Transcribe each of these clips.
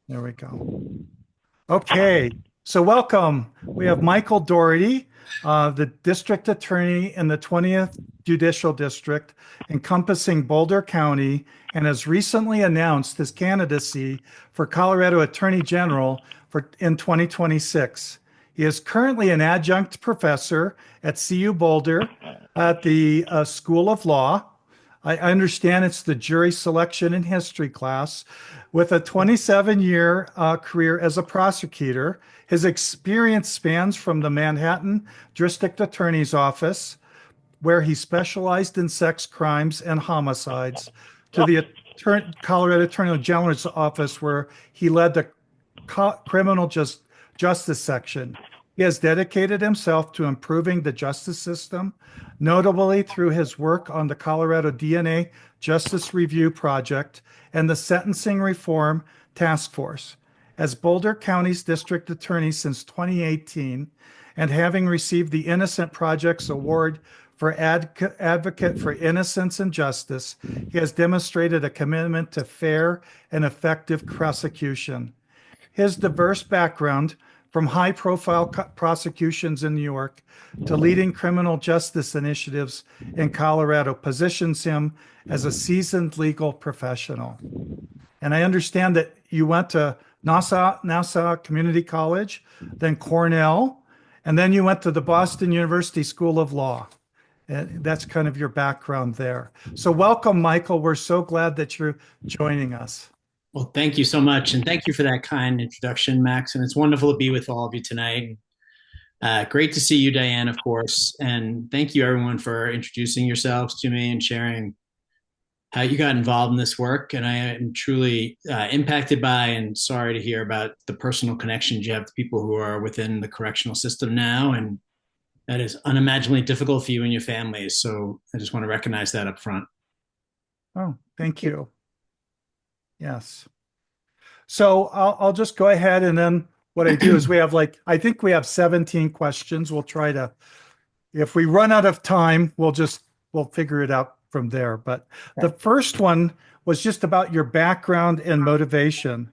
There we go. Okay, so welcome. We have Michael Dougherty, the district attorney in the 20th Judicial District, encompassing Boulder County, and has recently announced his candidacy for Colorado Attorney General in 2026. He is currently an adjunct professor at CU Boulder at the School of Law. I understand it's the jury selection and history class. With a 27-year career as a prosecutor, his experience spans from the Manhattan District Attorney's Office, where he specialized in sex crimes and homicides, to the Colorado Attorney General's Office, where he led the criminal justice section. He has dedicated himself to improving the justice system, notably through his work on the Colorado DNA Justice Review Project and the Sentencing Reform Task Force. As Boulder County's district attorney since 2018, and having received the Innocent Project's Award for Advocate for Innocence and Justice, he has demonstrated a commitment to fair and effective prosecution. His diverse background, from high-profile prosecutions in New York to leading criminal justice initiatives in Colorado, positions him as a seasoned legal professional. And I understand that you went to Nassau Community College, then Cornell, and then you went to the Boston University School of Law. And that's kind of your background there. So welcome, Michael. We're so glad that you're joining us. Well, thank you so much. And thank you for that kind introduction, Max. And it's wonderful to be with all of you tonight. Great to see you, Diane, of course. And thank you, everyone, for introducing yourselves to me and sharing how you got involved in this work. And I am truly impacted by and sorry to hear about the personal connections you have to people who are within the correctional system now. And that is unimaginably difficult for you and your families. So I just want to recognize that up front. Oh, thank you. Yes. So I'll just go ahead, and then what I do is I think we have 17 questions. We'll try to, if we run out of time, we'll figure it out from there. But the first one was just about your background and motivation.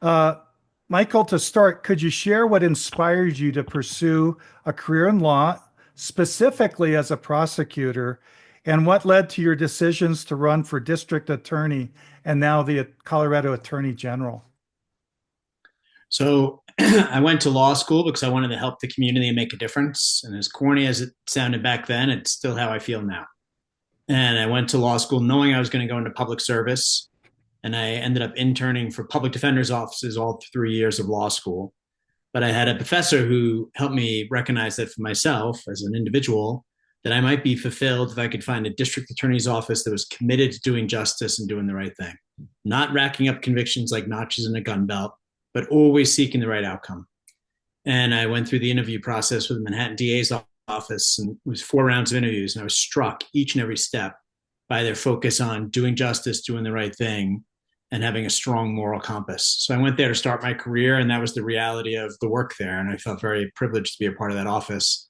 Michael, to start, could you share what inspired you to pursue a career in law, specifically as a prosecutor, and what led to your decisions to run for district attorney and now the Colorado Attorney General? So I went to law school because I wanted to help the community and make a difference. And as corny as it sounded back then, it's still how I feel now. And I went to law school knowing I was going to go into public service. And I ended up interning for public defender's offices all 3 years of law school. But I had a professor who helped me recognize that for myself as an individual, that I might be fulfilled if I could find a district attorney's office that was committed to doing justice and doing the right thing, not racking up convictions like notches in a gun belt, but always seeking the right outcome. And I went through the interview process with the Manhattan DA's office, and it was 4 rounds of interviews, and I was struck each and every step by their focus on doing justice, doing the right thing, and having a strong moral compass. So I went there to start my career, and that was the reality of the work there. And I felt very privileged to be a part of that office.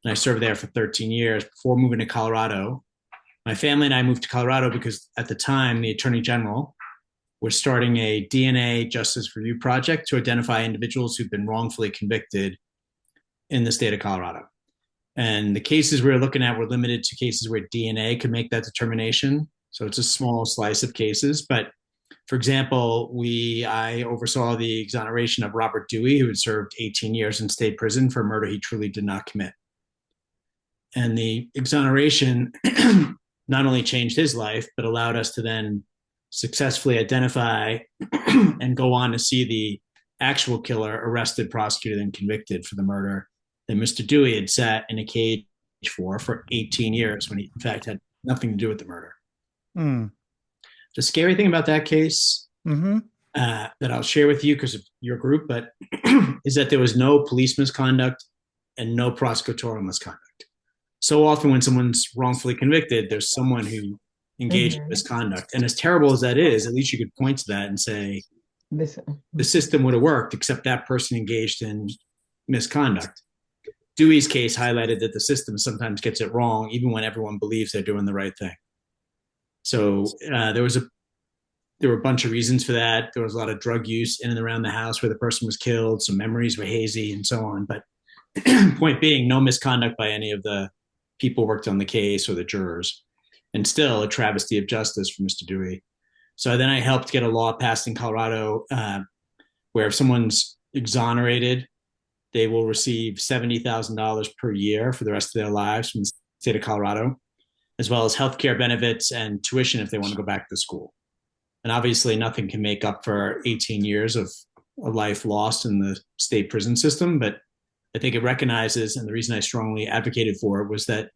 And I served there for 13 years before moving to Colorado. My family and I moved to Colorado because at the time, the Attorney General was starting a DNA Justice Review Project to identify individuals who've been wrongfully convicted in the state of Colorado. And the cases we were looking at were limited to cases where DNA could make that determination. So it's a small slice of cases. But for example, I oversaw the exoneration of Robert Dewey, who had served 18 years in state prison for a murder he truly did not commit. And the exoneration not only changed his life, but allowed us to then successfully identify and go on to see the actual killer arrested, prosecuted, and convicted for the murder that Mr. Dewey had sat in a cage for 18 years when he, in fact, had nothing to do with the murder. Mm. The scary thing about that case that I'll share with you because of your group, but is that there was no police misconduct and no prosecutorial misconduct. So often when someone's wrongfully convicted, there's someone who engaged in misconduct. And as terrible as that is, at least you could point to that and say, the system would have worked, except that person engaged in misconduct. Dewey's case highlighted that the system sometimes gets it wrong, even when everyone believes they're doing the right thing. So there was there were a bunch of reasons for that. There was a lot of drug use in and around the house where the person was killed. So memories were hazy and so on. But point being, no misconduct by any of the people who worked on the case or the jurors. And still a travesty of justice for Mr. Dewey. So then I helped get a law passed in Colorado where if someone's exonerated, they will receive $70,000 per year for the rest of their lives from the state of Colorado, as well as health care benefits and tuition if they want to go back to school. And obviously nothing can make up for 18 years of a life lost in the state prison system, but I think it recognizes, and the reason I strongly advocated for it was that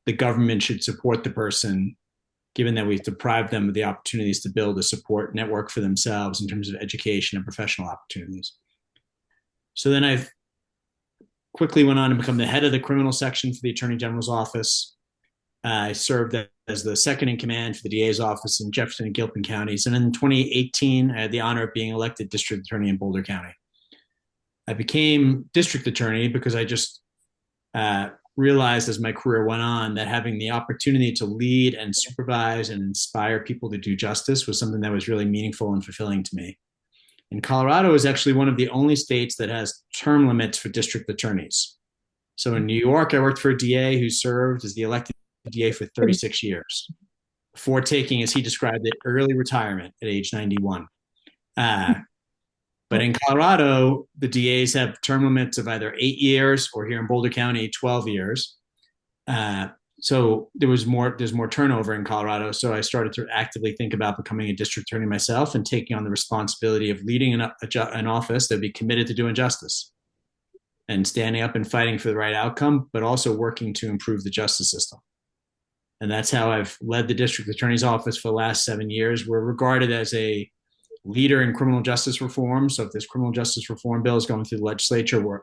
the government should support the person, given that we've deprived them of the opportunities to build a support network for themselves in terms of education and professional opportunities. So then I quickly went on to become the head of the criminal section for the Attorney General's office. I served as the second in command for the DA's office in Jefferson and Gilpin counties. And in 2018, I had the honor of being elected district attorney in Boulder County. I became district attorney because I just realized as my career went on that having the opportunity to lead and supervise and inspire people to do justice was something that was really meaningful and fulfilling to me. And Colorado is actually one of the only states that has term limits for district attorneys. So in New York, I worked for a DA who served as the elected DA for 36 years before taking, as he described it, early retirement at age 91. But in Colorado, the DAs have term limits of either 8 years or here in Boulder County, 12 years. So there's more turnover in Colorado. So I started to actively think about becoming a district attorney myself and taking on the responsibility of leading an office that would be committed to doing justice and standing up and fighting for the right outcome, but also working to improve the justice system. And that's how I've led the district attorney's office for the last 7 years. We're regarded as a leader in criminal justice reform. So if this criminal justice reform bill is going through the legislature, we're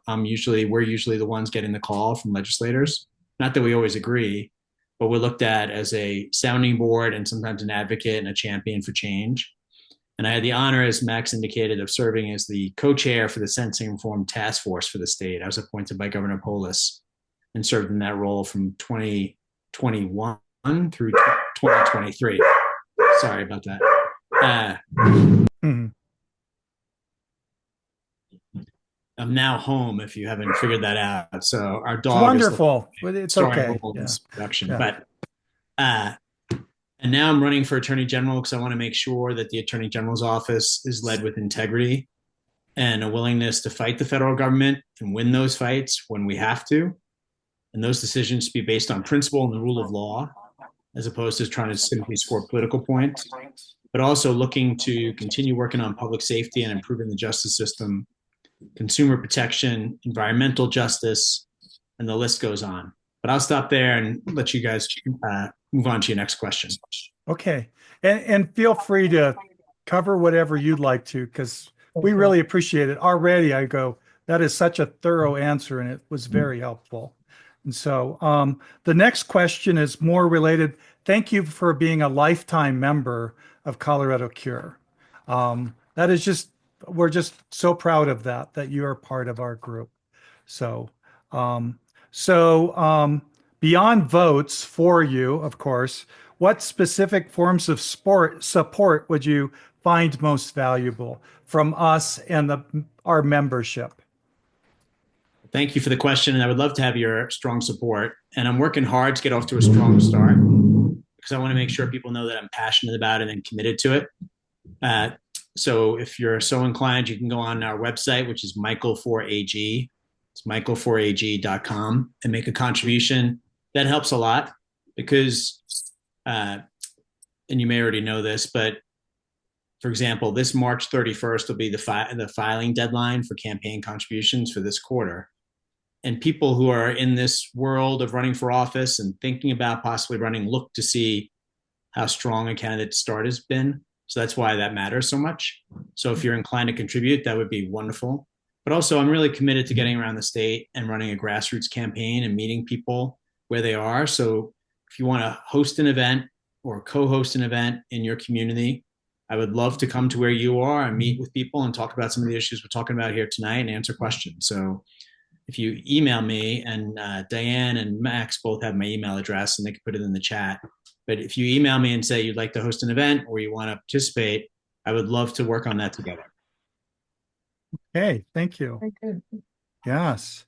usually the ones getting the call from legislators. Not that we always agree, but we're looked at as a sounding board and sometimes an advocate and a champion for change. And I had the honor, as Max indicated, of serving as the co-chair for the Sentencing Reform Task Force for the state. I was appointed by Governor Polis and served in that role from 2021 through 2023. Sorry about that. I'm now home, if you haven't figured that out. So our dog wonderful. It's okay. Production. Yeah. But and now I'm running for Attorney General because I want to make sure that the Attorney General's office is led with integrity and a willingness to fight the federal government and win those fights when we have to. And those decisions to be based on principle and the rule of law, as opposed to trying to simply score political points, but also looking to continue working on public safety and improving the justice system, consumer protection, environmental justice, and the list goes on. But I'll stop there and let you guys move on to your next question. Okay. And feel free to cover whatever you'd like to, because we really appreciate it. Already I go, that is such a thorough answer, and it was very helpful. And so the next question is more related. Thank you for being a lifetime member of Colorado Cure. That is just, we're just so proud of that you are part of our group. So, beyond votes for you, of course, what specific forms of support would you find most valuable from us and our membership? Thank you for the question. And I would love to have your strong support. And I'm working hard to get off to a strong start because I want to make sure people know that I'm passionate about it and committed to it. So if you're so inclined, you can go on our website, which is Michael4AG. It's Michael4AG.com and make a contribution. That helps a lot because, and you may already know this, but for example, this March 31st will be the filing deadline for campaign contributions for this quarter. And people who are in this world of running for office and thinking about possibly running look to see how strong a candidate's start has been. So that's why that matters so much. So if you're inclined to contribute, that would be wonderful. But also, I'm really committed to getting around the state and running a grassroots campaign and meeting people where they are. So if you want to host an event or co-host an event in your community, I would love to come to where you are and meet with people and talk about some of the issues we're talking about here tonight and answer questions. So if you email me, and Diane and Max both have my email address and they can put it in the chat. But if you email me and say you'd like to host an event or you want to participate, I would love to work on that together. Hey, thank you. Very good. Yes.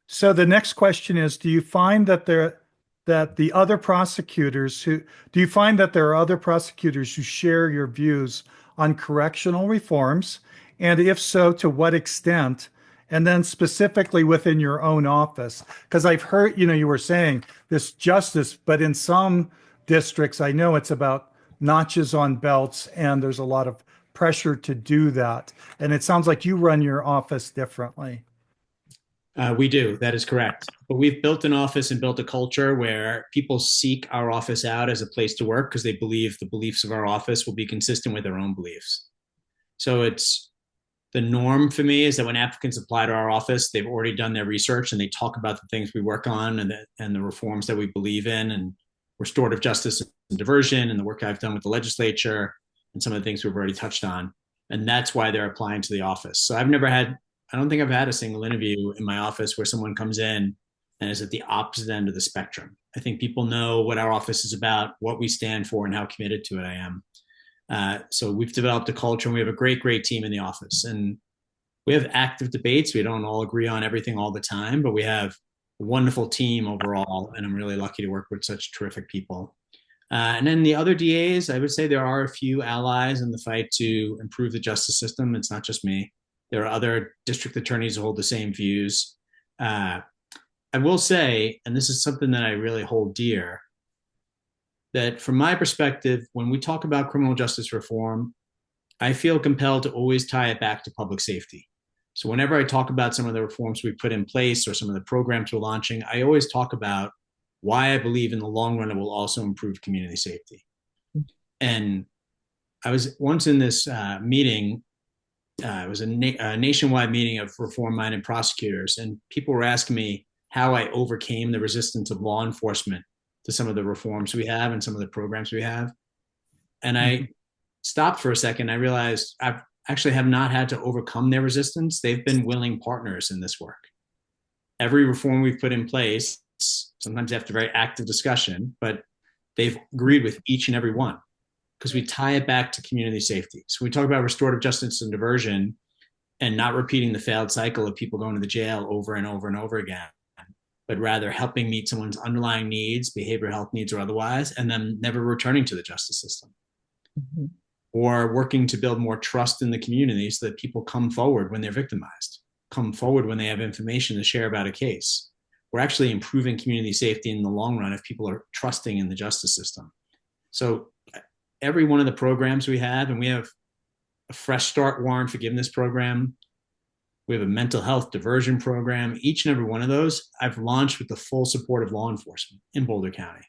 So the next question is, do you find that the other prosecutors who do you find that there are other prosecutors who share your views on correctional reforms? And if so, to what extent? And then specifically within your own office, because I've heard, you were saying this justice, but in some districts, I know it's about notches on belts, and there's a lot of pressure to do that. And it sounds like you run your office differently. We do. That is correct. But we've built an office and built a culture where people seek our office out as a place to work because they believe the beliefs of our office will be consistent with their own beliefs. So it's the norm for me is that when applicants apply to our office, they've already done their research and they talk about the things we work on and the reforms that we believe in and restorative justice and diversion and the work I've done with the legislature and some of the things we've already touched on. And that's why they're applying to the office. So I don't think I've had a single interview in my office where someone comes in and is at the opposite end of the spectrum. I think people know what our office is about, what we stand for, and how committed to it I am. So we've developed a culture and we have a great, great team in the office. And we have active debates. We don't all agree on everything all the time, but we have a wonderful team overall. And I'm really lucky to work with such terrific people. And then the other DAs, I would say there are a few allies in the fight to improve the justice system. It's not just me. There are other district attorneys who hold the same views. I will say, and this is something that I really hold dear, that from my perspective, when we talk about criminal justice reform, I feel compelled to always tie it back to public safety. So whenever I talk about some of the reforms we put in place or some of the programs we're launching, I always talk about why I believe in the long run it will also improve community safety. And I was once in this meeting. It was a nationwide meeting of reform-minded prosecutors, and people were asking me how I overcame the resistance of law enforcement to some of the reforms we have and some of the programs we have. And I stopped for a second. I realized I actually have not had to overcome their resistance. They've been willing partners in this work. Every reform we've put in place, sometimes after very active discussion, but they've agreed with each and every one, because we tie it back to community safety. So we talk about restorative justice and diversion and not repeating the failed cycle of people going to the jail over and over and over again, but rather helping meet someone's underlying needs, behavioral health needs or otherwise, and then never returning to the justice system. Mm-hmm. Or working to build more trust in the community so that people come forward when they're victimized, come forward when they have information to share about a case. We're actually improving community safety in the long run if people are trusting in the justice system. So every one of the programs we have, and we have a Fresh Start warrant forgiveness program. We have a mental health diversion program. Each and every one of those I've launched with the full support of law enforcement in Boulder County.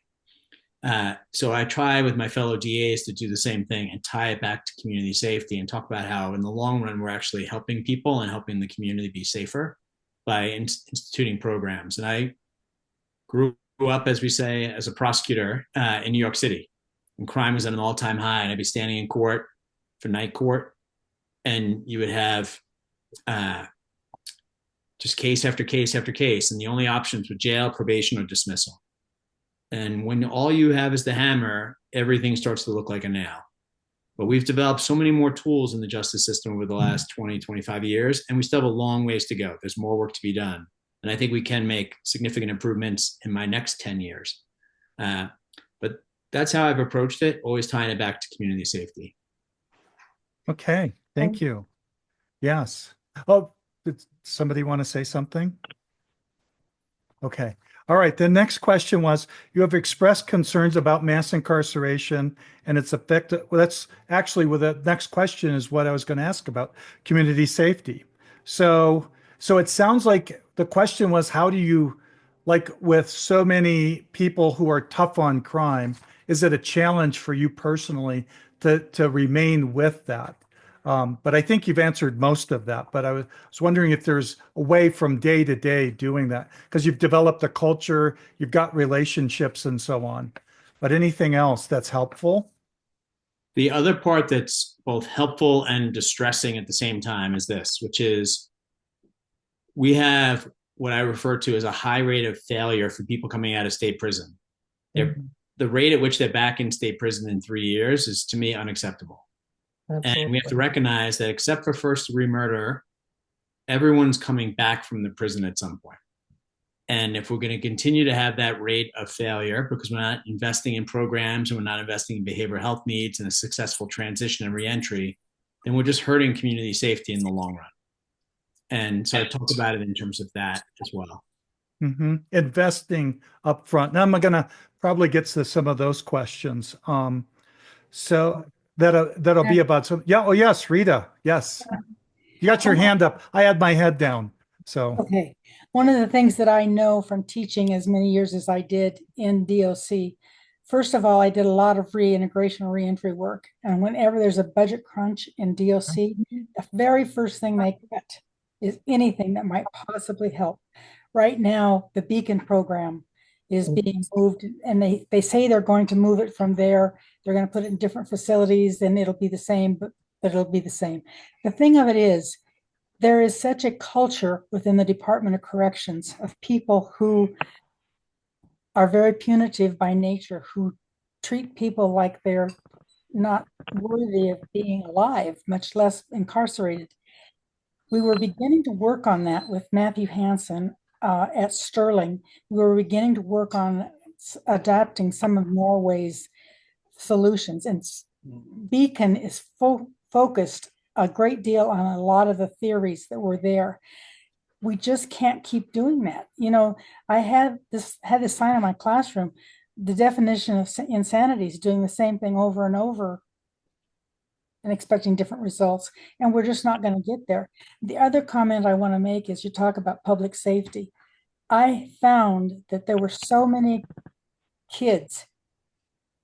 So I try with my fellow DAs to do the same thing and tie it back to community safety and talk about how in the long run, we're actually helping people and helping the community be safer by instituting programs. And I grew up, as we say, as a prosecutor in New York City. And crime was at an all-time high, and I'd be standing in court for night court, and you would have just case after case after case, and the only options were jail, probation, or dismissal. And when all you have is the hammer, everything starts to look like a nail. But we've developed so many more tools in the justice system over the last 20, 25 years, and we still have a long ways to go. There's more work to be done. And I think we can make significant improvements in my next 10 years. But that's how I've approached it, always tying it back to community safety. Okay, thank you. Yes. Oh, did somebody want to say something? Okay. All right. The next question was, you have expressed concerns about mass incarceration and its effect. Well, that's actually what the next question is what I was going to ask about community safety. So it sounds like the question was, how do you, like with so many people who are tough on crime, is it a challenge for you personally to remain with that? But I think you've answered most of that. But I was wondering if there's a way from day to day doing that, because you've developed a culture, you've got relationships and so on. But anything else that's helpful? The other part that's both helpful and distressing at the same time is this, which is we have what I refer to as a high rate of failure for people coming out of state prison. The rate at which they're back in state prison in 3 years is, to me, unacceptable. And we have to recognize that except for first-degree murder, everyone's coming back from the prison at some point. And if we're going to continue to have that rate of failure because we're not investing in programs and we're not investing in behavioral health needs and a successful transition and reentry, then we're just hurting community safety in the long run. And so I talk about it in terms of that as well. Investing up front. Now I'm going to probably get to some of those questions. So that'll be about some. Yeah. Oh, yes, Rita. Yes. You got your hand up. I had my head down. So, okay. One of the things that I know from teaching as many years as I did in DOC, first of all, I did a lot of reintegration or reentry work. And whenever there's a budget crunch in DOC, the very first thing they cut is anything that might possibly help. Right now, the Beacon program is being moved, and they say they're going to move it from there. They're going to put it in different facilities, and it'll be the same, but it'll be the same. The thing of it is, there is such a culture within the Department of Corrections of people who are very punitive by nature, who treat people like they're not worthy of being alive, much less incarcerated. We were beginning to work on that with Matthew Hansen at Sterling. We were beginning to work on adapting some of Norway's solutions. And Beacon is focused a great deal on a lot of the theories that were there. We just can't keep doing that. You know, I had this sign in my classroom, the definition of insanity is doing the same thing over and over and expecting different results. And we're just not going to get there. The other comment I want to make is you talk about public safety. I found that there were so many kids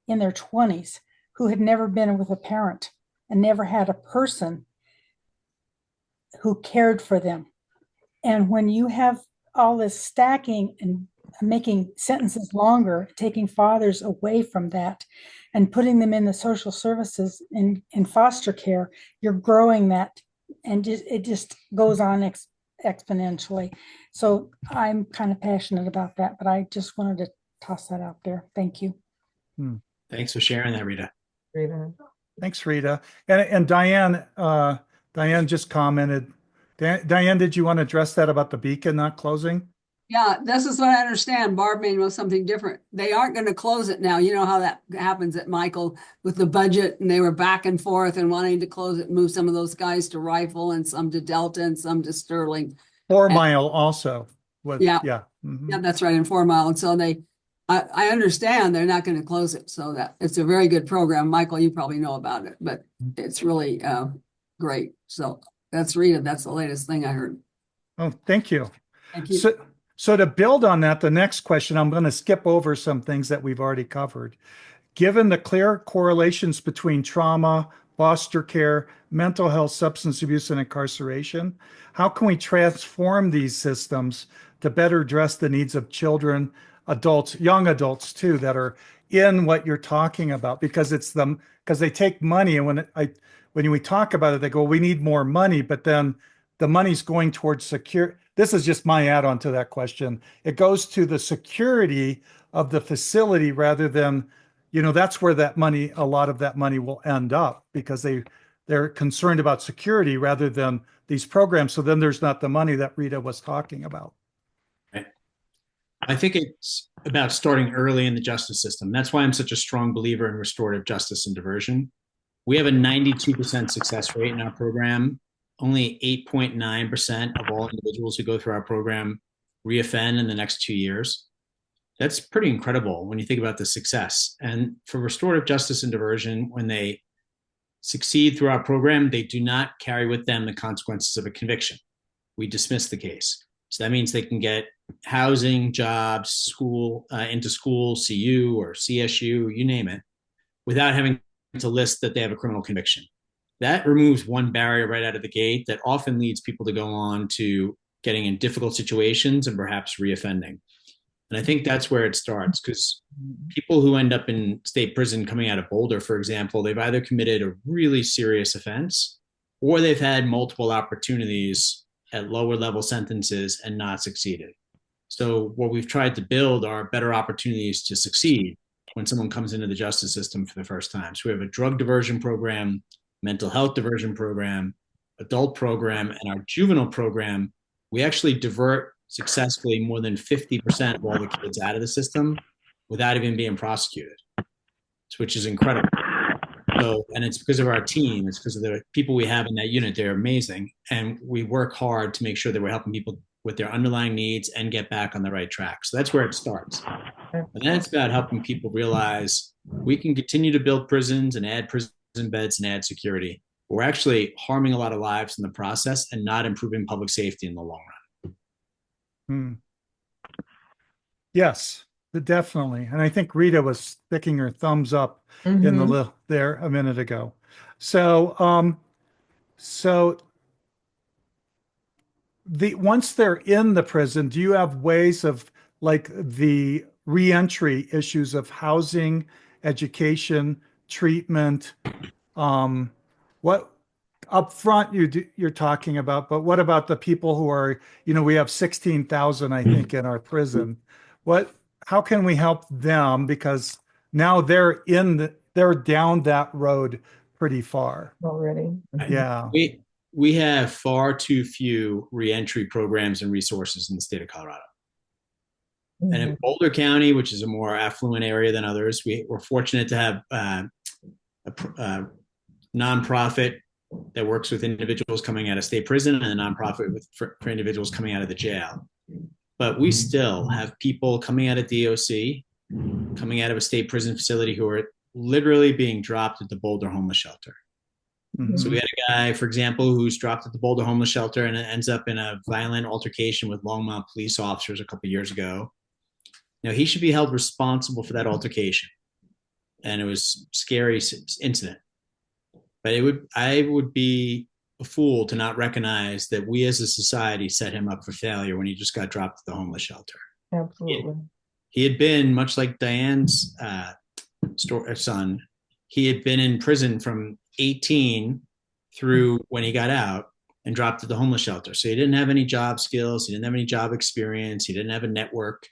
in their 20s who had never been with a parent and never had a person who cared for them. And when you have all this stacking and making sentences longer, taking fathers away from that and putting them in the social services in foster care, you're growing that, and it just goes on exponentially. So I'm kind of passionate about that, but I just wanted to toss that out there. Thank you. Thanks for sharing that, Rita. Thanks, Rita. And Diane, Diane just commented. Diane, did you want to address that about the Beacon not closing? Yeah, this is what I understand. Barb may know something different. They aren't going to close it now. You know how that happens at Michael with the budget, and they were back and forth and wanting to close it and move some of those guys to Rifle and some to Delta and some to Sterling. 4 Mile also. Yeah. Mm-hmm. Yeah, that's right, in 4 Mile. And so I understand they're not going to close it. So that it's a very good program. Michael, you probably know about it, but it's really great. So that's Rita. That's the latest thing I heard. Oh, thank you. Thank you. So to build on that, the next question, I'm going to skip over some things that we've already covered. Given the clear correlations between trauma, foster care, mental health, substance abuse, and incarceration, how can we transform these systems to better address the needs of children, adults, young adults too, that are in what you're talking about? Because they take money, and when we talk about it, they go, we need more money, but then the money's going towards secure. This is just my add-on to that question. It goes to the security of the facility rather than, that's where that money, a lot of that money will end up, because they're concerned about security rather than these programs. So then there's not the money that Rita was talking about. Right. I think it's about starting early in the justice system. That's why I'm such a strong believer in restorative justice and diversion. We have a 92% success rate in our program. Only 8.9% of all individuals who go through our program reoffend in the next 2 years. That's pretty incredible when you think about the success. And for restorative justice and diversion, when they succeed through our program, they do not carry with them the consequences of a conviction. We dismiss the case. So that means they can get housing, jobs, school, into school, CU or CSU, you name it, without having to list that they have a criminal conviction. That removes one barrier right out of the gate that often leads people to go on to getting in difficult situations and perhaps reoffending. And I think that's where it starts, because people who end up in state prison coming out of Boulder, for example, they've either committed a really serious offense or they've had multiple opportunities at lower level sentences and not succeeded. So what we've tried to build are better opportunities to succeed when someone comes into the justice system for the first time. So we have a drug diversion program, mental health diversion program, adult program, and our juvenile program, we actually divert successfully more than 50% of all the kids out of the system without even being prosecuted, which is incredible. So, and it's because of our team. It's because of the people we have in that unit. They're amazing. And we work hard to make sure that we're helping people with their underlying needs and get back on the right track. So that's where it starts. And then it's about helping people realize we can continue to build prisons and add prison beds and add security. We're actually harming a lot of lives in the process and not improving public safety in the long run. Hmm. Yes, definitely. And I think Rita was sticking her thumbs up in the little there a minute ago. So, so once they're in the prison, do you have ways of like the reentry issues of housing, education, treatment? What up front you're talking about, but what about the people who are, we have 16,000, I think, in our prison. How can we help them? Because now they're down that road pretty far already. Yeah. We have far too few reentry programs and resources in the state of Colorado. And in Boulder County, which is a more affluent area than others, we're fortunate to have a nonprofit that works with individuals coming out of state prison and a nonprofit for individuals coming out of the jail. But we still have people coming out of DOC, coming out of a state prison facility who are literally being dropped at the Boulder homeless shelter. So we had a guy, for example, who's dropped at the Boulder homeless shelter and ends up in a violent altercation with Longmont police officers a couple of years ago. Now, he should be held responsible for that altercation. And it was a scary incident. But I would be a fool to not recognize that we as a society set him up for failure when he just got dropped at the homeless shelter. Absolutely. He had been, much like Diane's son, he had been in prison from 18 through when he got out and dropped at the homeless shelter. So he didn't have any job skills. He didn't have any job experience. He didn't have a network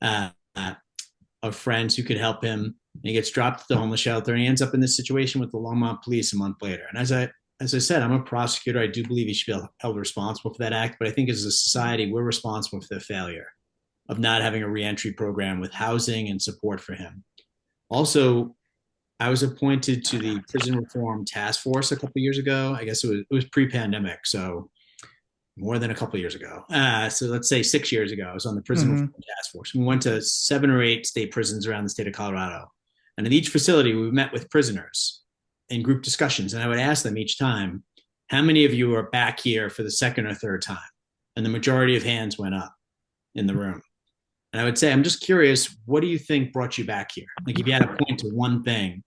of friends who could help him. And he gets dropped at the homeless shelter and he ends up in this situation with the Longmont police a month later. And as I said, I'm a prosecutor. I do believe he should be held responsible for that act. But I think as a society, we're responsible for the failure of not having a reentry program with housing and support for him. Also, I was appointed to the Prison Reform Task Force a couple of years ago. I guess it was pre-pandemic, so more than a couple of years ago. So let's say 6 years ago, I was on the Prison Reform Task Force. We went to 7 or 8 state prisons around the state of Colorado. And in each facility, we met with prisoners in group discussions. And I would ask them each time, how many of you are back here for the second or third time? And the majority of hands went up in the room. And I would say, I'm just curious, what do you think brought you back here? Like if you had to point to one thing,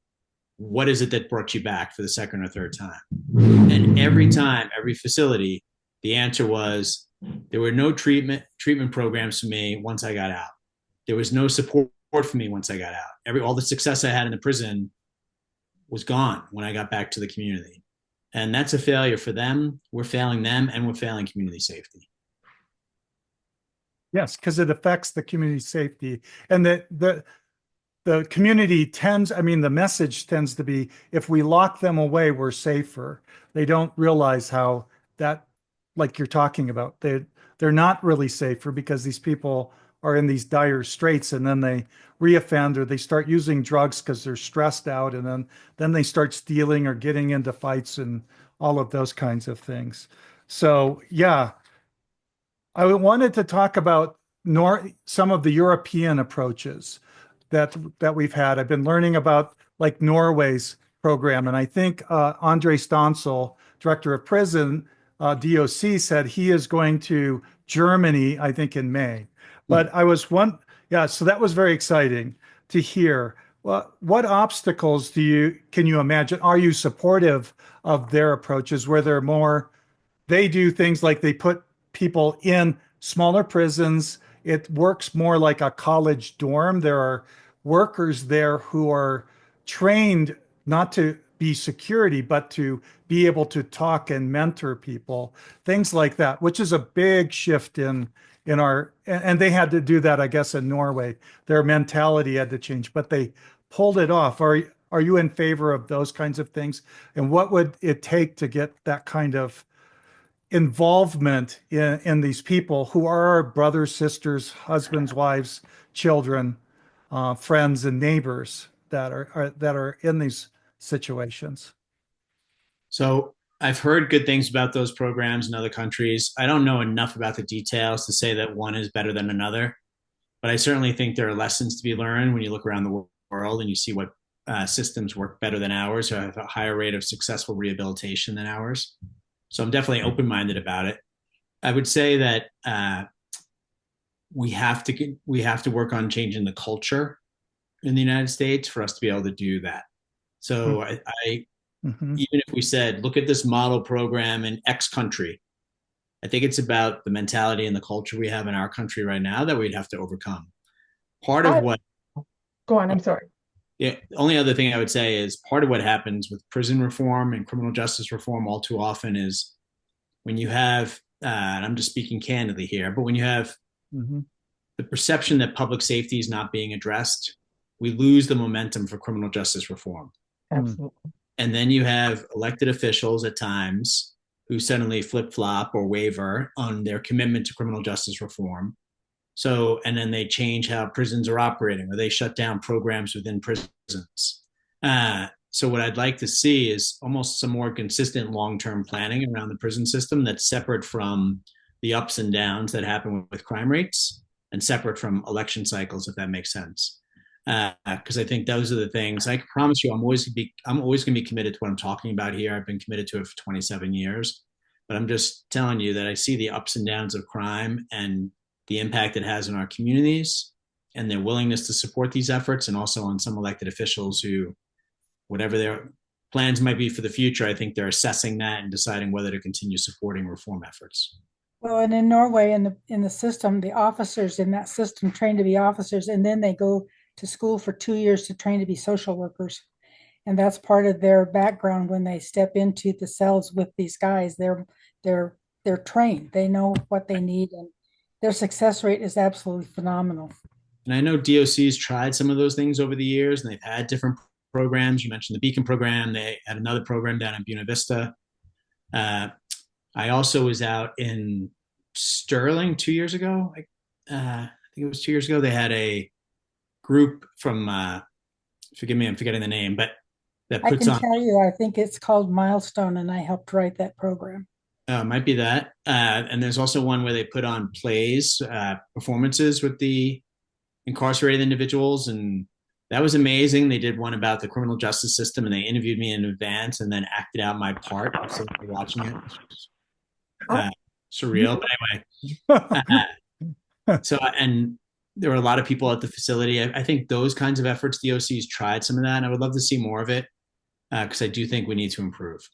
what is it that brought you back for the second or third time? And every time, every facility, the answer was there were no treatment programs for me once I got out. There was no support for me once I got out. All the success I had in the prison was gone when I got back to the community. And that's a failure for them. We're failing them and we're failing community safety. Yes, because it affects the community safety. And the community the message tends to be, if we lock them away, we're safer. They don't realize how that, like you're talking about, they're not really safer because these people are in these dire straits and then they reoffend or they start using drugs because they're stressed out and then they start stealing or getting into fights and all of those kinds of things. So yeah, I wanted to talk about some of the European approaches that we've had. I've been learning about like Norway's program. And I think Andre Stansel, director of prison, DOC, said he is going to Germany, I think in May. But so that was very exciting to hear. Well, what obstacles can you imagine? Are you supportive of their approaches where they do things like they put people in smaller prisons? It works more like a college dorm. There are workers there who are trained not to be security, but to be able to talk and mentor people, things like that, which is a big shift and they had to do that, I guess, in Norway. Their mentality had to change, but they pulled it off. Are are you in favor of those kinds of things? And what would it take to get that kind of involvement in these people who are our brothers, sisters, husbands, wives, children, friends, and neighbors that are in these situations? So I've heard good things about those programs in other countries. I don't know enough about the details to say that one is better than another, but I certainly think there are lessons to be learned when you look around the world and you see what systems work better than ours or have a higher rate of successful rehabilitation than ours. So I'm definitely open-minded about it. I would say that we have to work on changing the culture in the United States for us to be able to do that. So Mm-hmm. even if we said, look at this model program in X country, I think it's about the mentality and the culture we have in our country right now that we'd have to overcome. Part of what Go on, I'm sorry. Yeah, the only other thing I would say is part of what happens with prison reform and criminal justice reform all too often is when you have, and I'm just speaking candidly here, but when you have Mm-hmm. the perception that public safety is not being addressed, we lose the momentum for criminal justice reform. Absolutely. And then you have elected officials at times who suddenly flip flop or waver on their commitment to criminal justice reform. So, and then they change how prisons are operating, or they shut down programs within prisons. So, what I'd like to see is almost some more consistent long-term planning around the prison system that's separate from the ups and downs that happen with crime rates and separate from election cycles, if that makes sense. Because I think those are the things. I can promise you, I'm always going to be committed to what I'm talking about here. I've been committed to it for 27 years, but I'm just telling you that I see the ups and downs of crime and the impact it has on our communities and their willingness to support these efforts, and also on some elected officials who, whatever their plans might be for the future, I think they're assessing that and deciding whether to continue supporting reform efforts. Well, and in Norway, in the system, the officers in that system train to be officers, and then they go to school for 2 years to train to be social workers. And that's part of their background when they step into the cells with these guys. They're trained. They know what they need, and their success rate is absolutely phenomenal. And I know DOC's tried some of those things over the years, and they've had different programs. You mentioned the Beacon program. They had another program down in Buena Vista. I also was out in Sterling 2 years ago. I think it was 2 years ago. They had a group from, forgive me, I'm forgetting the name, but that I puts can on. tell you, I think it's called Milestone, and I helped write that program. Might be that. And there's also one where they put on plays, performances with the incarcerated individuals. And that was amazing. They did one about the criminal justice system, and they interviewed me in advance and then acted out my part. So watching it. Surreal. But anyway. And there were a lot of people at the facility. I think those kinds of efforts, DOC's tried some of that, and I would love to see more of it because I do think we need to improve.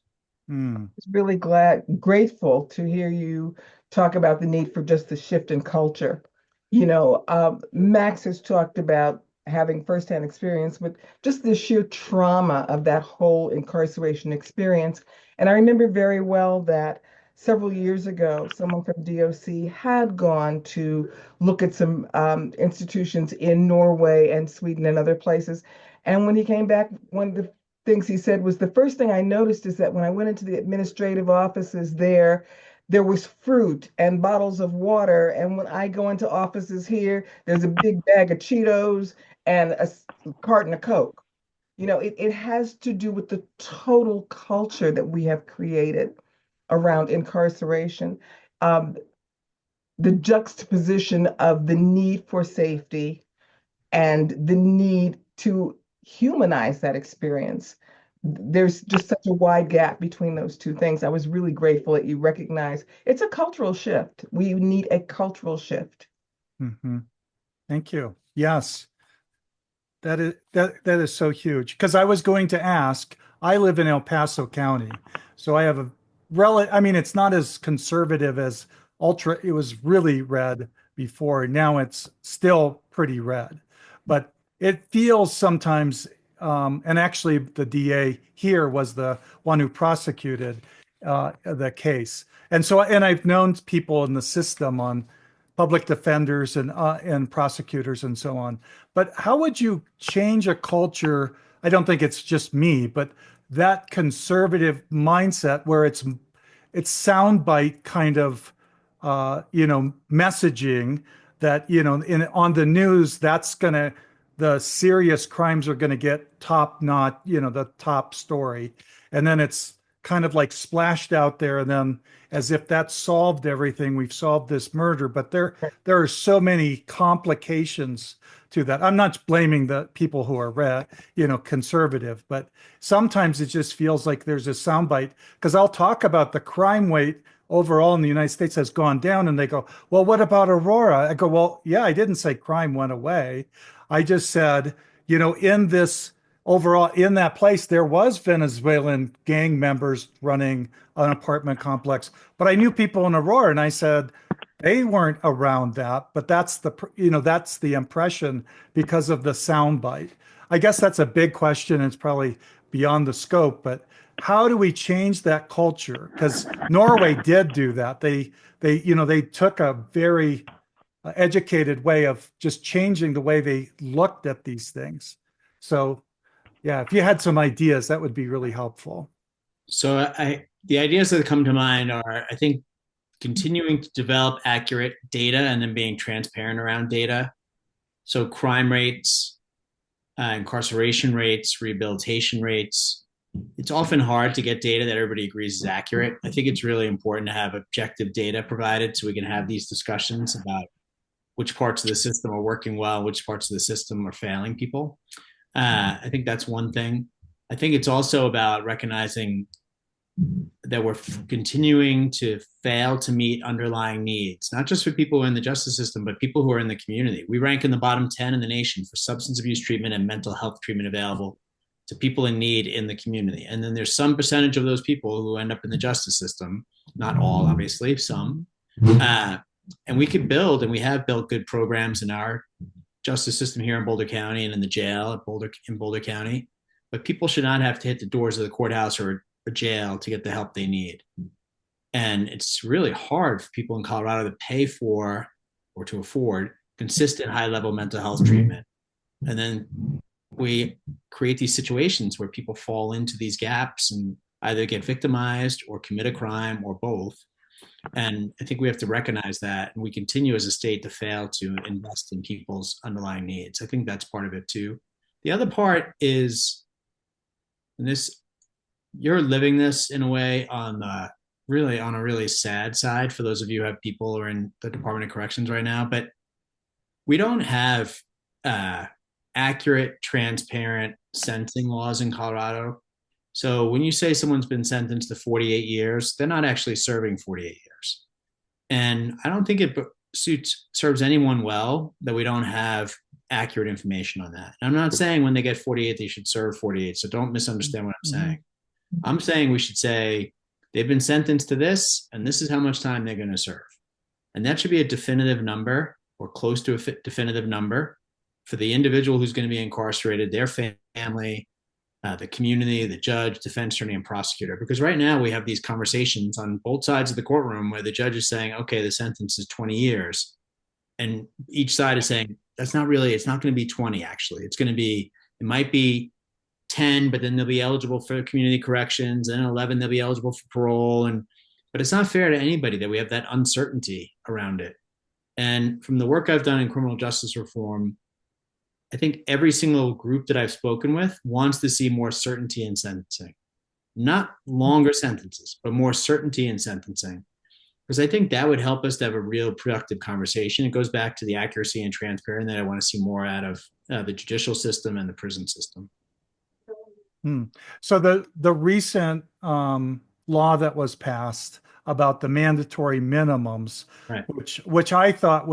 I was really grateful to hear you talk about the need for just the shift in culture. Max has talked about having firsthand experience with just the sheer trauma of that whole incarceration experience. And I remember very well that several years ago, someone from DOC had gone to look at some institutions in Norway and Sweden and other places. And when he came back, one of the things he said was, the first thing I noticed is that when I went into the administrative offices there was fruit and bottles of water. And when I go into offices here, there's a big bag of Cheetos and a carton of Coke. It has to do with the total culture that we have created around incarceration. The juxtaposition of the need for safety and the need to humanize that experience. There's just such a wide gap between those two things. I was really grateful that you recognize it's a cultural shift. We need a cultural shift. Mm-hmm. Thank you. Yes, that is so huge. Because I was going to ask, I live in El Paso County, so I have it's not as conservative as it was really red before. Now it's still pretty red, but it feels sometimes, and actually the DA here was the one who prosecuted the case. And I've known people in the system on public defenders and prosecutors and so on. But how would you change a culture I don't think it's just me, but that conservative mindset where it's soundbite kind of messaging that on the news that's gonna the serious crimes are gonna get top notch, the top story, and then it's kind of like splashed out there, and then as if that solved everything, we've solved this murder, but there are so many complications to that. I'm not blaming the people who are conservative, but sometimes it just feels like there's a soundbite, because I'll talk about the crime rate overall in the United States has gone down, and they go, well, what about Aurora? I go, well, yeah, I didn't say crime went away. I just said, in this overall, in that place, there was Venezuelan gang members running an apartment complex, but I knew people in Aurora, and I said, they weren't around that, but that's the impression because of the soundbite. I guess that's a big question. It's probably beyond the scope, but how do we change that culture? Because Norway did do that. They took a very educated way of just changing the way they looked at these things. So, yeah, if you had some ideas, that would be really helpful. So the ideas that come to mind are, I think, continuing to develop accurate data and then being transparent around data. So crime rates, incarceration rates, rehabilitation rates. It's often hard to get data that everybody agrees is accurate. I think it's really important to have objective data provided so we can have these discussions about which parts of the system are working well, which parts of the system are failing people. I think that's one thing. I think it's also about recognizing that we're continuing to fail to meet underlying needs, not just for people who are in the justice system, but people who are in the community. We rank in the bottom 10 in the nation for substance abuse treatment and mental health treatment available to people in need in the community. And then there's some percentage of those people who end up in the justice system, not all, obviously, some. And we could build, and we have built good programs in our justice system here in Boulder County and in the jail in Boulder County. But people should not have to hit the doors of the courthouse or jail to get the help they need. And it's really hard for people in Colorado to pay for or to afford consistent high-level mental health treatment. And then we create these situations where people fall into these gaps and either get victimized or commit a crime or both. And I think we have to recognize that, and we continue as a state to fail to invest in people's underlying needs. I think that's part of it too. The other part is, and this, you're living this in a way on a really sad side for those of you who have people who are in the Department of Corrections right now, but we don't have accurate, transparent sentencing laws in Colorado. So when you say someone's been sentenced to 48 years, they're not actually serving 48 years. And I don't think it serves anyone well that we don't have accurate information on that. And I'm not saying when they get 48, they should serve 48. So don't misunderstand what I'm saying. I'm saying we should say they've been sentenced to this, and this is how much time they're going to serve. And that should be a definitive number or close to a definitive number for the individual who's going to be incarcerated, their family, the community, the judge, defense attorney, and prosecutor. Because right now we have these conversations on both sides of the courtroom where the judge is saying, okay, the sentence is 20 years. And each side is saying, it's not going to be 20, actually. It might be 10, but then they'll be eligible for community corrections, and 11, they'll be eligible for parole. But it's not fair to anybody that we have that uncertainty around it. And from the work I've done in criminal justice reform, I think every single group that I've spoken with wants to see more certainty in sentencing, not longer sentences, but more certainty in sentencing. Because I think that would help us to have a real productive conversation. It goes back to the accuracy and transparency that I want to see more out of the judicial system and the prison system. So the recent law that was passed about the mandatory minimums, right, which I thought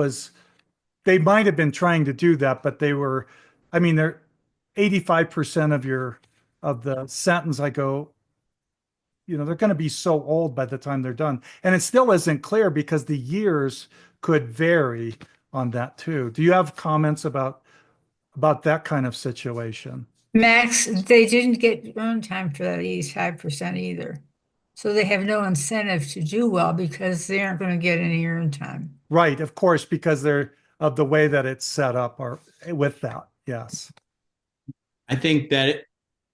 they might have been trying to do that, but they're 85% of the sentence. I go, they're going to be so old by the time they're done, and it still isn't clear because the years could vary on that too. Do you have comments about that kind of situation? Max, they didn't get earn time for that 85% either. So they have no incentive to do well because they aren't going to get any earn time. Right, of course, because they're of the way that it's set up or with that. Yes. I think that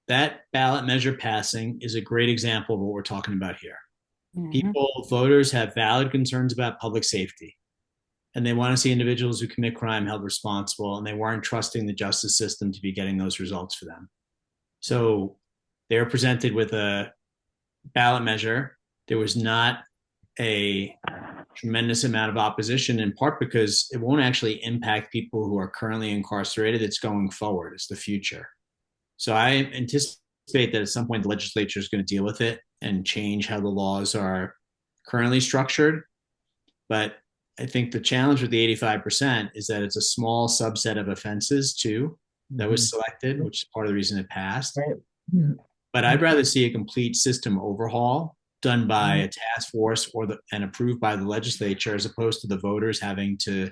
that ballot measure passing is a great example of what we're talking about here. Mhm. Voters have valid concerns about public safety, and they want to see individuals who commit crime held responsible, and they weren't trusting the justice system to be getting those results for them. So they were presented with a ballot measure. There was not a tremendous amount of opposition, in part because it won't actually impact people who are currently incarcerated. It's going forward. It's the future. So I anticipate that at some point the legislature is going to deal with it and change how the laws are currently structured. But I think the challenge with the 85% is that it's a small subset of offenses too that was selected, which is part of the reason it passed. Right. Mhm. But I'd rather see a complete system overhaul done by a task force and approved by the legislature, as opposed to the voters having to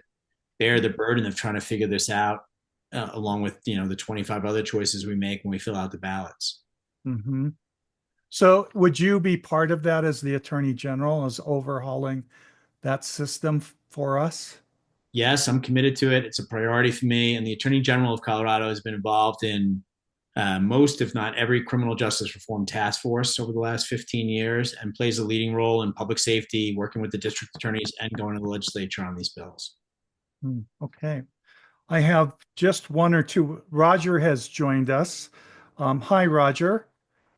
bear the burden of trying to figure this out, along with the 25 other choices we make when we fill out the ballots. Mm-hmm. So would you be part of that as the Attorney General, as overhauling that system for us? Yes, I'm committed to it. It's a priority for me. And the Attorney General of Colorado has been involved in most, if not every, criminal justice reform task force over the last 15 years, and plays a leading role in public safety, working with the district attorneys and going to the legislature on these bills. Okay. I have just one or two. Roger has joined us. Hi, Roger.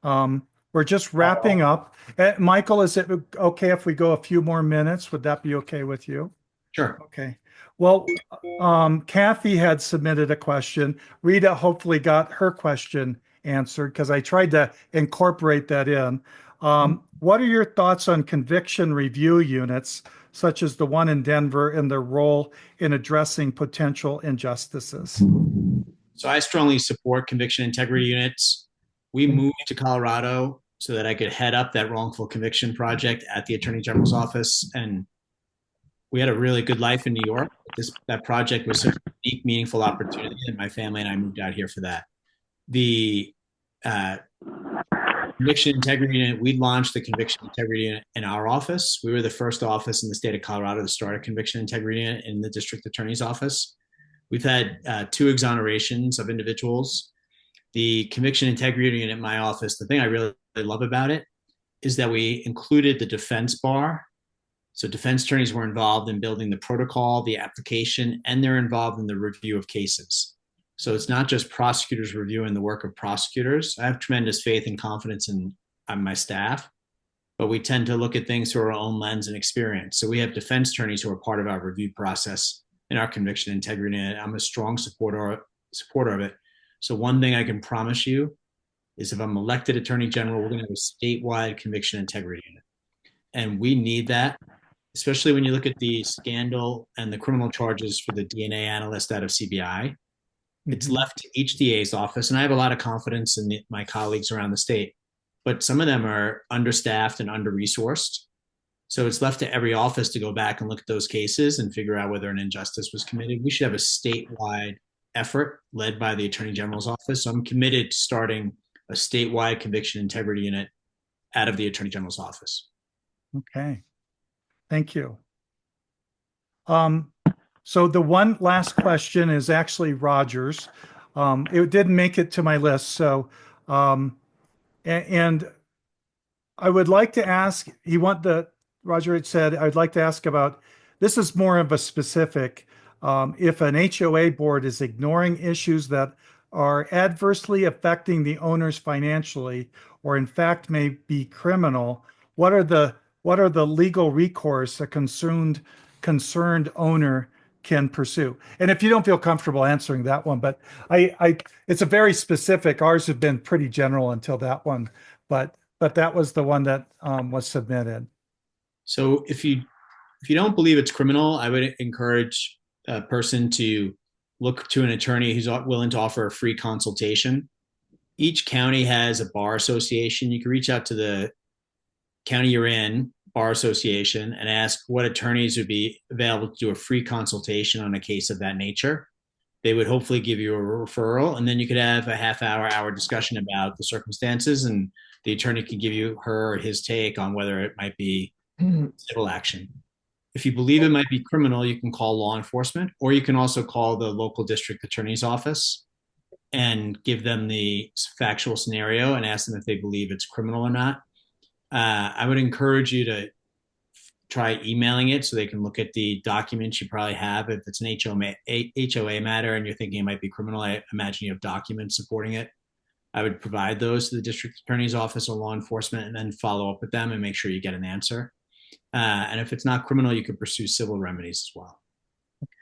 We're just wrapping up. Michael, is it okay if we go a few more minutes? Would that be okay with you? Sure. Okay. Well, Kathy had submitted a question. Rita hopefully got her question answered because I tried to incorporate that in. What are your thoughts on conviction review units, such as the one in Denver, and their role in addressing potential injustices? So I strongly support conviction integrity units. We moved to Colorado so that I could head up that wrongful conviction project at the Attorney General's office. And we had a really good life in New York. That project was such a unique, meaningful opportunity, and my family and I moved out here for that. The conviction integrity unit, we launched the conviction integrity unit in our office. We were the first office in the state of Colorado to start a conviction integrity unit in the district attorney's office. We've had 2 exonerations of individuals. The conviction integrity unit in my office, the thing I really love about it is that we included the defense bar. So defense attorneys were involved in building the protocol, the application, and they're involved in the review of cases. So it's not just prosecutors reviewing the work of prosecutors. I have tremendous faith and confidence in my staff, but we tend to look at things through our own lens and experience. So we have defense attorneys who are part of our review process in our conviction integrity unit. I'm a strong supporter of it. So one thing I can promise you is if I'm elected Attorney General, we're going to have a statewide conviction integrity unit. And we need that, especially when you look at the scandal and the criminal charges for the DNA analyst out of CBI. It's left to each DA's office, and I have a lot of confidence in my colleagues around the state, but some of them are understaffed and under-resourced. So it's left to every office to go back and look at those cases and figure out whether an injustice was committed. We should have a statewide effort led by the Attorney General's office. So I'm committed to starting a statewide conviction integrity unit out of the Attorney General's office. Okay. Thank you. So the one last question is actually Roger's. It didn't make it to my list. So, and I would like to ask, Roger had said, I'd like to ask about, this is more of a specific, if an HOA board is ignoring issues that are adversely affecting the owners financially, or in fact may be criminal, what are the legal recourse a concerned owner can pursue? And if you don't feel comfortable answering that one, but it's a very specific. Ours have been pretty general until that one, but that was the one that was submitted. So if you don't believe it's criminal, I would encourage a person to look to an attorney who's willing to offer a free consultation. Each county has a bar association. You can reach out to the county you're in, bar association, and ask what attorneys would be available to do a free consultation on a case of that nature. They would hopefully give you a referral, and then you could have a hour discussion about the circumstances, and the attorney can give you her or his take on whether it might be civil action. If you believe it might be criminal, you can call law enforcement, or you can also call the local district attorney's office and give them the factual scenario and ask them if they believe it's criminal or not. I would encourage you to try emailing it so they can look at the documents you probably have. If it's an HOA matter and you're thinking it might be criminal, I imagine you have documents supporting it. I would provide those to the district attorney's office or law enforcement and then follow up with them and make sure you get an answer. And if it's not criminal, you could pursue civil remedies as well.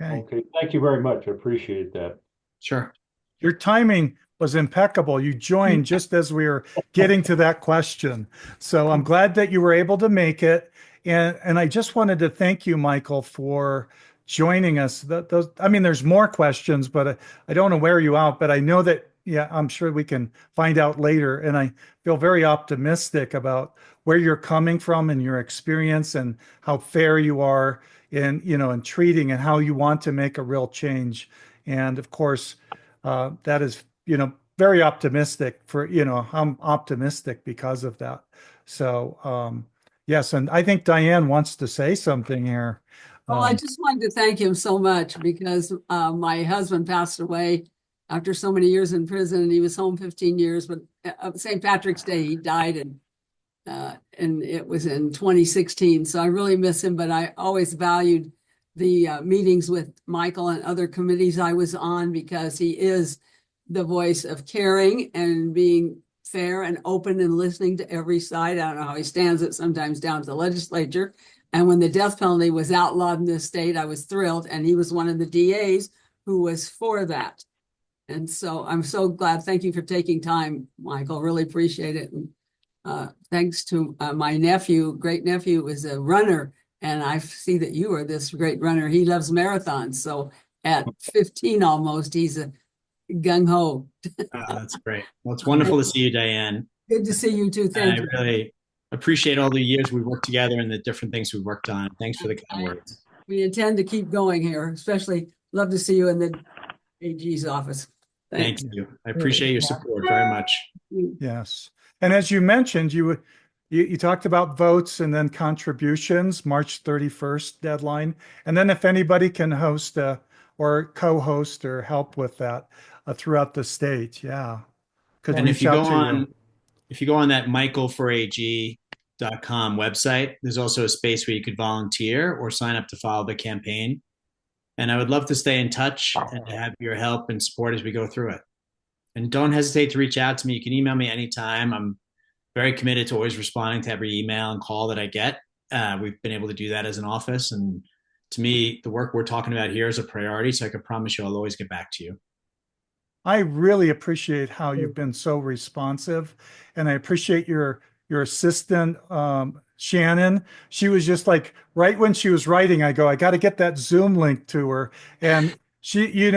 Okay. Okay, thank you very much. I appreciate that. Sure. Your timing was impeccable. You joined just as we were getting to that question. So I'm glad that you were able to make it. And I just wanted to thank you, Michael, for joining us. I mean, there's more questions, but I don't want to wear you out, but I know that, yeah, I'm sure we can find out later. And I feel very optimistic about where you're coming from and your experience and how fair you are in treating and how you want to make a real change. And of course, that is, very optimistic I'm optimistic because of that. So, yes. And I think Diane wants to say something here. Well, I just wanted to thank him so much because my husband passed away after so many years in prison, and he was home 15 years, but St. Patrick's Day, he died, and it was in 2016. So I really miss him, but I always valued the meetings with Michael and other committees I was on because he is the voice of caring and being fair and open and listening to every side. I don't know how he stands it sometimes down to the legislature. And when the death penalty was outlawed in this state, I was thrilled. And he was one of the DAs who was for that. And so I'm so glad. Thank you for taking time, Michael. Really appreciate it. And thanks to my nephew, great nephew, is a runner. And I see that you are this great runner. He loves marathons. So at 15 almost, he's a gung-ho. That's great. Well, it's wonderful to see you, Diane. Good to see you too. Thank you. I really appreciate all the years we worked together and the different things we worked on. Thanks for the kind words. We intend to keep going here, especially love to see you in the AG's office. Thank you. I appreciate your support very much. Yes. And as you mentioned, you talked about votes and then contributions, March 31st deadline. And then if anybody can host or co-host or help with that throughout the state. Yeah. And if you go on that michaelforag.com website, there's also a space where you could volunteer or sign up to follow the campaign. And I would love to stay in touch and to have your help and support as we go through it. And don't hesitate to reach out to me. You can email me anytime. I'm very committed to always responding to every email and call that I get. We've been able to do that as an office. And to me, the work we're talking about here is a priority. So I can promise you I'll always get back to you. I really appreciate how you've been so responsive. And I appreciate your assistant, Shannon. She was just like, right when she was writing, I got to get that Zoom link to her. And she,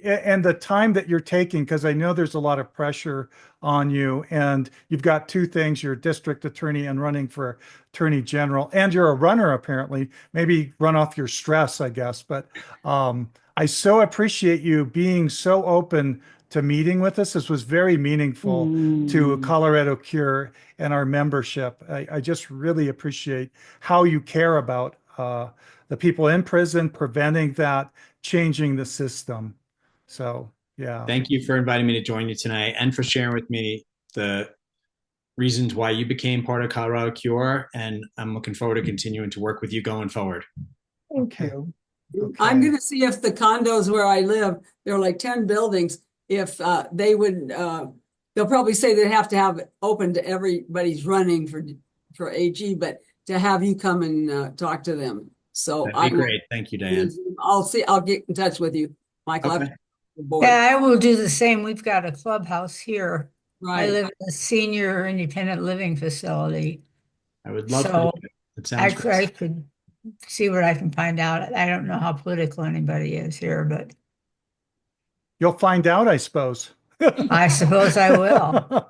and the time that you're taking, because I know there's a lot of pressure on you, and you've got two things: you're a district attorney and running for attorney general, and you're a runner, apparently. Maybe run off your stress, I guess. But I so appreciate you being so open to meeting with us. This was very meaningful to Colorado Cure and our membership. I just really appreciate how you care about the people in prison, preventing that, changing the system. So, yeah. Thank you for inviting me to join you tonight and for sharing with me the reasons why you became part of Colorado Cure. And I'm looking forward to continuing to work with you going forward. Thank you. Okay. I'm going to see if the condos where I live, there are like 10 buildings, if they would, they'll probably say they have to have it open to everybody's running for AG, but to have you come and talk to them. So That'd be great. Thank you, Diane. I'll get in touch with you, Michael. Okay. Yeah, I will do the same. We've got a clubhouse here. Right. I live in a senior independent living facility. I would love So to do it. It sounds I great. could see what I can find out. I don't know how political anybody is here, but You'll find out, I suppose. I suppose I will.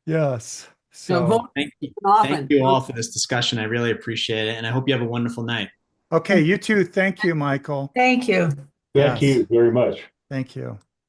Yes. So So, vote Thank you. often. Thank you all for this discussion. I really appreciate it. And I hope you have a wonderful night. okay, you too. Thank you, Michael. Thank you. Thank Yes. you very much. Thank you.